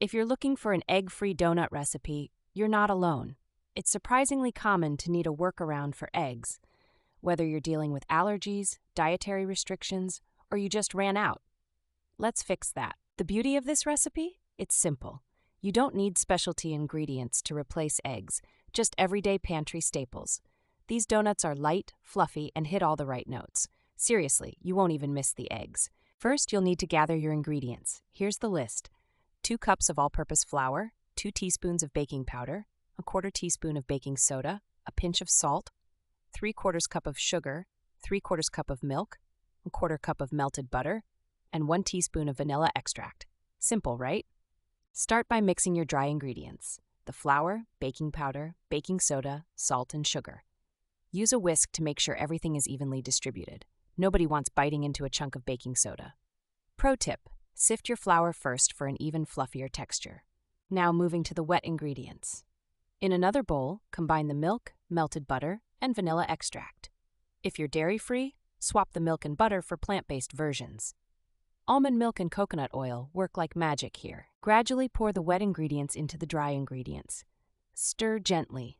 If you're looking for an egg-free donut recipe, you're not alone. It's surprisingly common to need a workaround for eggs, whether you're dealing with allergies, dietary restrictions, or you just ran out. Let's fix that. The beauty of this recipe? It's simple. You don't need specialty ingredients to replace eggs, just everyday pantry staples. These donuts are light, fluffy, and hit all the right notes. Seriously, you won't even miss the eggs. First, you'll need to gather your ingredients. Here's the list. 2 cups of all-purpose flour, 2 teaspoons of baking powder, a 1/4 teaspoon of baking soda, a pinch of salt, 3/4 cup of sugar, 3/4 cup of milk, a 1/4 cup of melted butter, and 1 teaspoon of vanilla extract. Simple, right? Start by mixing your dry ingredients: the flour, baking powder, baking soda, salt, and sugar. Use a whisk to make sure everything is evenly distributed. Nobody wants biting into a chunk of baking soda. Pro tip: sift your flour first for an even fluffier texture. Now moving to the wet ingredients. In another bowl, combine the milk, melted butter, and vanilla extract. If you're dairy-free, swap the milk and butter for plant-based versions. Almond milk and coconut oil work like magic here. Gradually pour the wet ingredients into the dry ingredients. Stir gently.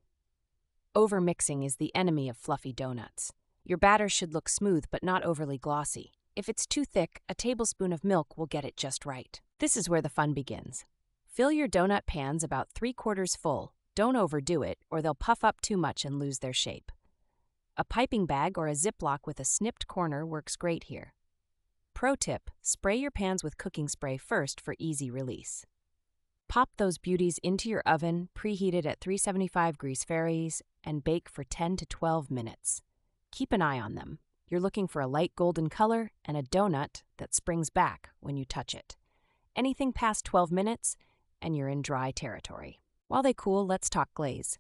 Overmixing is the enemy of fluffy donuts. Your batter should look smooth but not overly glossy. If it's too thick, a tablespoon of milk will get it just right. This is where the fun begins. Fill your donut pans about 3/4 full. Don't overdo it, or they'll puff up too much and lose their shape. A piping bag or a Ziploc with a snipped corner works great here. Pro tip: spray your pans with cooking spray first for easy release. Pop those beauties into your oven, preheated at 375 degrees Fahrenheit, and bake for 10 to 12 minutes. Keep an eye on them. You're looking for a light golden color and a donut that springs back when you touch it. Anything past 12 minutes, and you're in dry territory. While they cool, let's talk glaze.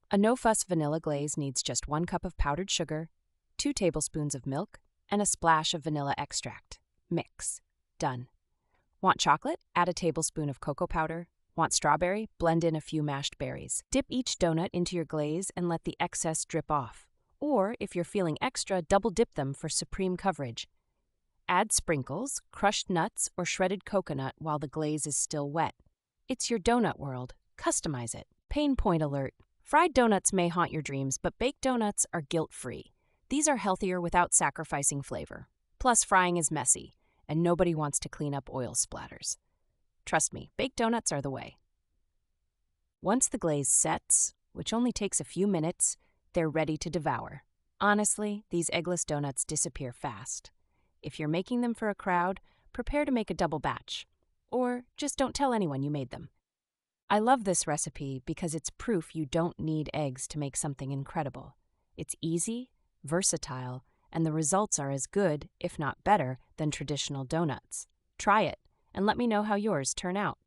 A no-fuss vanilla glaze needs just 1 cup of powdered sugar, 2 tablespoons of milk, and a splash of vanilla extract. Mix. Done. Want chocolate? Add a tablespoon of cocoa powder. Want strawberry? Blend in a few mashed berries. Dip each donut into your glaze and let the excess drip off. Or, if you're feeling extra, double dip them for supreme coverage. Add sprinkles, crushed nuts, or shredded coconut while the glaze is still wet. It's your donut world. Customize it. Pain point alert. Fried donuts may haunt your dreams, but baked donuts are guilt-free. These are healthier without sacrificing flavor. Plus, frying is messy, and nobody wants to clean up oil splatters. Trust me, baked donuts are the way. Once the glaze sets, which only takes a few minutes, they're ready to devour. Honestly, these eggless donuts disappear fast. If you're making them for a crowd, prepare to make a double batch. Or just don't tell anyone you made them. I love this recipe because it's proof you don't need eggs to make something incredible. It's easy, versatile, and the results are as good, if not better, than traditional donuts. Try it, and let me know how yours turn out.